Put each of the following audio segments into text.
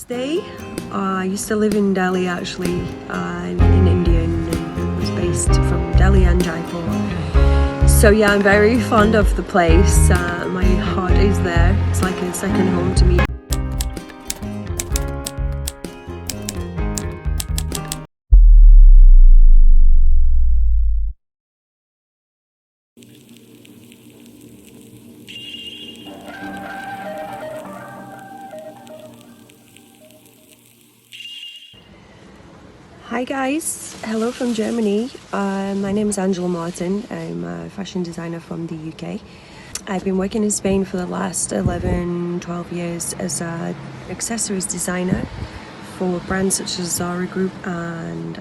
stay. I used to live in Delhi actually, in India, and was based from Delhi and Jaipur. So yeah, I'm very fond of the place. My heart is there. It's like a second home to me. Hi guys, hello from Germany. My name is Angela Martin. I'm a fashion designer from the UK. I've been working in Spain for the last 11-12 years as an accessories designer for brands such as Zara Group and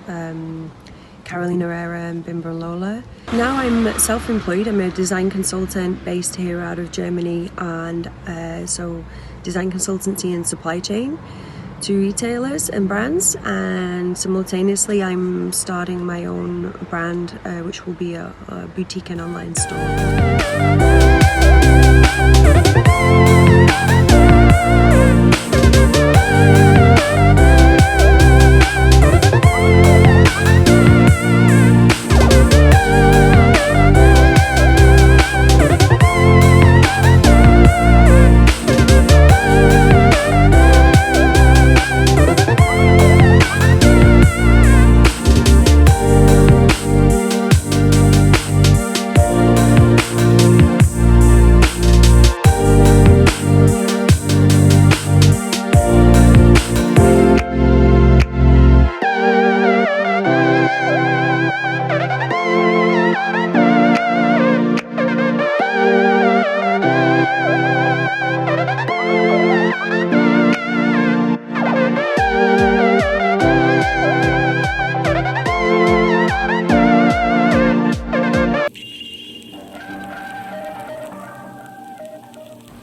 Carolina Herrera and Bimber Lola. Now I'm self-employed. I'm a design consultant based here out of Germany, and so design consultancy and supply chain to retailers and brands, and simultaneously I'm starting my own brand, which will be a boutique and online store.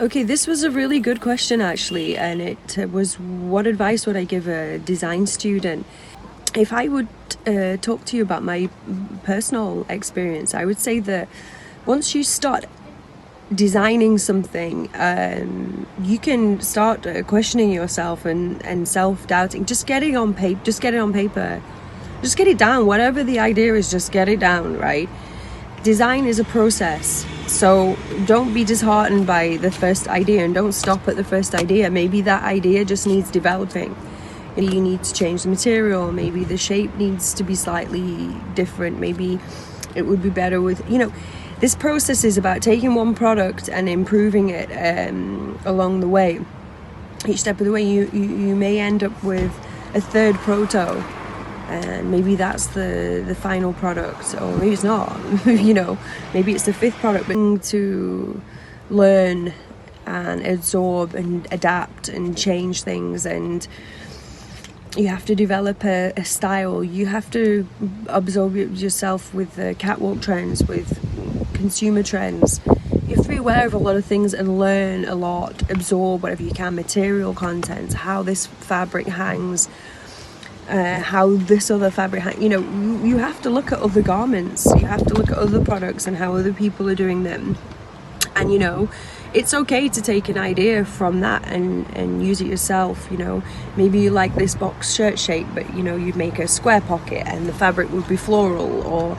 Okay, this was a really good question actually, and it was, what advice would I give a design student? If I would talk to you about my personal experience, I would say that once you start designing something, you can start questioning yourself and self-doubting. Just get it on paper, just get it down. Whatever the idea is, just get it down, right? Design is a process, so don't be disheartened by the first idea and don't stop at the first idea. Maybe that idea just needs developing. Maybe you need to change the material, maybe the shape needs to be slightly different, maybe it would be better with, this process is about taking one product and improving it along the way. Each step of the way you may end up with a third proto, and maybe that's the final product, or maybe it's not. Maybe it's the fifth product. But to learn and absorb and adapt and change things, and you have to develop a style. You have to absorb yourself with the catwalk trends, with consumer trends. You have to be aware of a lot of things and learn a lot, absorb whatever you can, material content, how this fabric hangs, how this other fabric you have to look at other garments, you have to look at other products and how other people are doing them. And it's okay to take an idea from that and use it yourself. Maybe you like this box shirt shape, but you'd make a square pocket and the fabric would be floral, or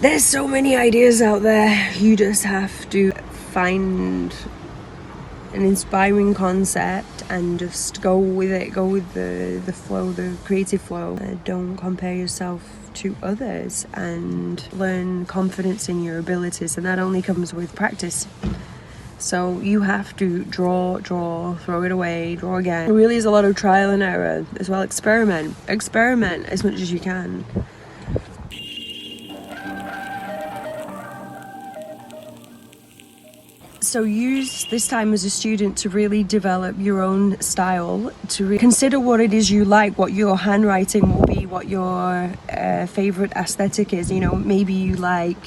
there's so many ideas out there. You just have to find an inspiring concept and just go with it, go with the flow, the creative flow. Don't compare yourself to others, and learn confidence in your abilities, and that only comes with practice. So you have to draw, throw it away, draw again. It really is a lot of trial and error as well. Experiment as much as you can. So use this time as a student to really develop your own style, to consider what it is you like, what your handwriting will be, what your favorite aesthetic is. Maybe you like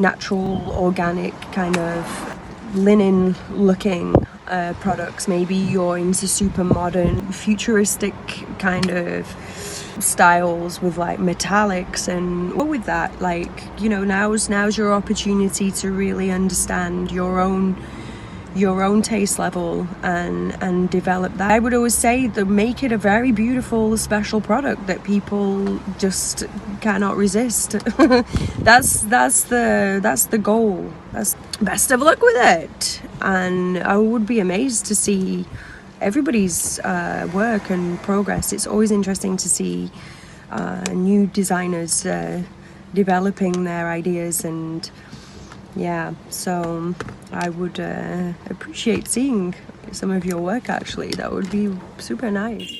natural, organic, kind of linen looking products. Maybe you're into super modern, futuristic kind of styles with like metallics, and go with that. Now's your opportunity to really understand your own your own taste level and develop that. I would always say that make it a very beautiful, special product that people just cannot resist. that's the goal. That's best of luck with it. And I would be amazed to see everybody's work and progress. It's always interesting to see new designers developing their ideas, and yeah, so I would appreciate seeing some of your work actually. That would be super nice.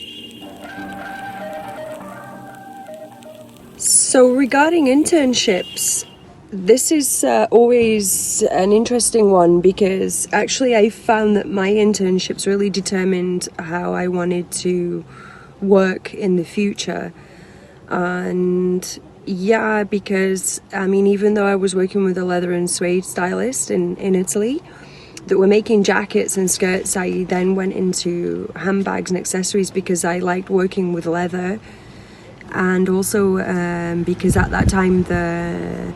So regarding internships, this is always an interesting one, because actually I found that my internships really determined how I wanted to work in the future. And yeah, because I mean, even though I was working with a leather and suede stylist in Italy that were making jackets and skirts, I then went into handbags and accessories because I liked working with leather. And also because at that time the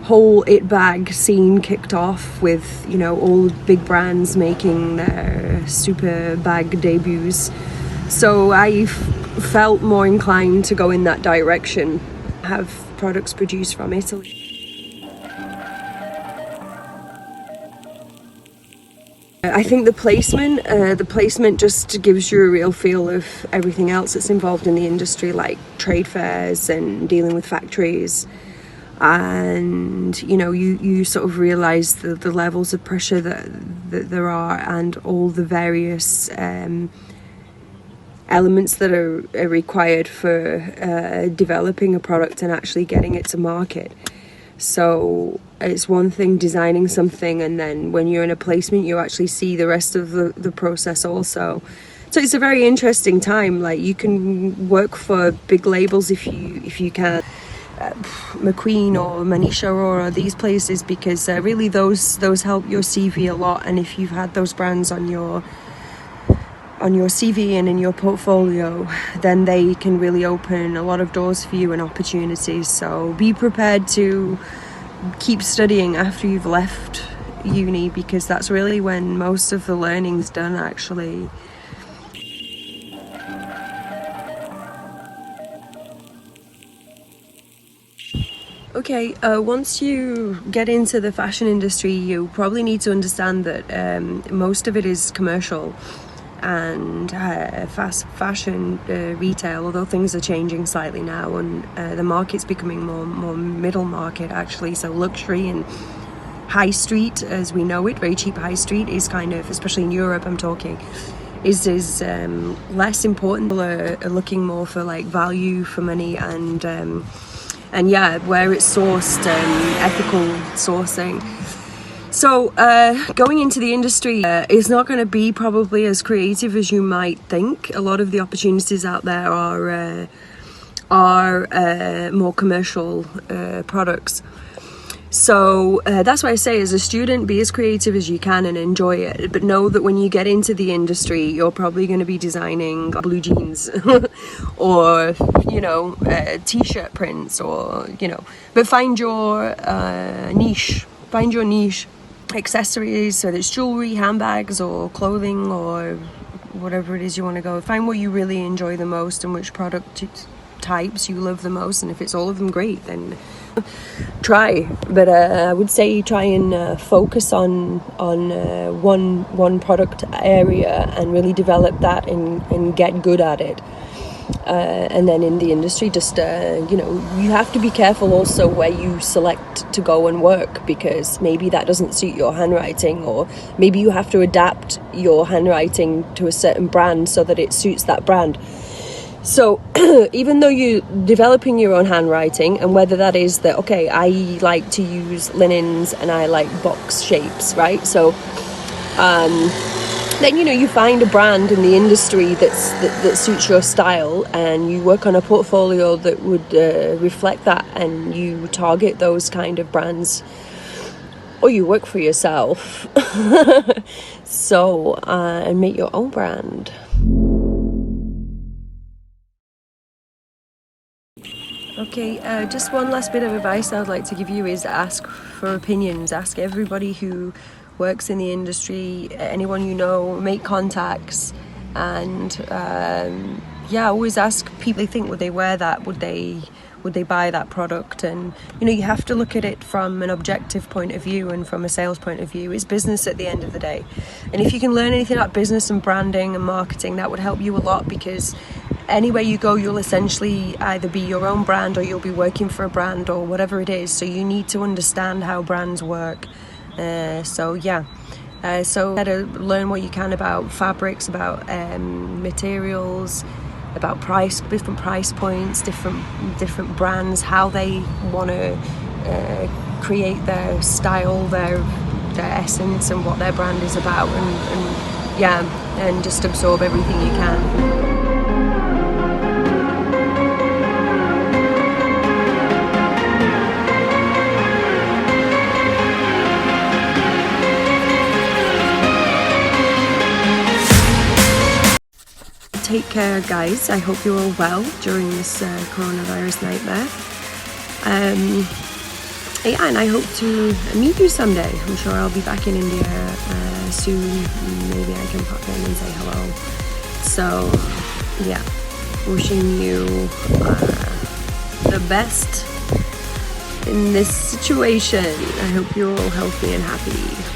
whole it bag scene kicked off with, you know, all big brands making their super bag debuts. So I felt more inclined to go in that direction, have products produced from Italy. I think the placement just gives you a real feel of everything else that's involved in the industry, like trade fairs and dealing with factories. And you know, you sort of realize the levels of pressure that there are, and all the various elements that are required for developing a product and actually getting it to market. So it's one thing designing something, and then when you're in a placement you actually see the rest of the process also. So it's a very interesting time. Like, you can work for big labels if you can, McQueen or Manisha or these places, because really those help your CV a lot. And if you've had those brands on your CV and in your portfolio, then they can really open a lot of doors for you and opportunities. So be prepared to keep studying after you've left uni, because that's really when most of the learning's done actually. Okay, once you get into the fashion industry, you probably need to understand that most of it is commercial and fast fashion retail, although things are changing slightly now, and the market's becoming more middle market actually. So luxury and high street as we know it, very cheap high street, is kind of, especially in Europe I'm talking, is less important. People are looking more for like value for money, and yeah, where it's sourced, ethical sourcing. So going into the industry is not going to be probably as creative as you might think. A lot of the opportunities out there are more commercial products. So that's why I say, as a student, be as creative as you can and enjoy it. But know that when you get into the industry, you're probably going to be designing blue jeans or, you know, t-shirt prints, or, you know, but find your niche. Find your niche. Accessories, so it's jewelry, handbags, or clothing, or whatever it is you want to go. Find what you really enjoy the most and which product types you love the most. And if it's all of them, great, then try. But I would say try and focus on one product area and really develop that and get good at it. And then in the industry, just you know, you have to be careful also where you select to go and work, because maybe that doesn't suit your handwriting, or maybe you have to adapt your handwriting to a certain brand so that it suits that brand. So even though you're developing your own handwriting, and whether that is that, okay, I like to use linens and I like box shapes, right? So then, you know, you find a brand in the industry that suits your style, and you work on a portfolio that would reflect that, and you target those kind of brands, or you work for yourself. So and make your own brand. Okay, just one last bit of advice I'd like to give you is ask for opinions. Ask everybody who works in the industry, anyone you know, make contacts, and always ask people they think, would they wear that, would they buy that product. And you have to look at it from an objective point of view and from a sales point of view. It's business at the end of the day, and if you can learn anything about business and branding and marketing, that would help you a lot, because anywhere you go, you'll essentially either be your own brand or you'll be working for a brand or whatever it is. So you need to understand how brands work. So you gotta learn what you can about fabrics, about materials, about different price points, different brands, how they want to create their style, their essence, and what their brand is about, and just absorb everything you can. Take care, guys. I hope you're all well during this coronavirus nightmare. And I hope to meet you someday. I'm sure I'll be back in India soon. Maybe I can pop in and say hello. So, wishing you the best in this situation. I hope you're all healthy and happy.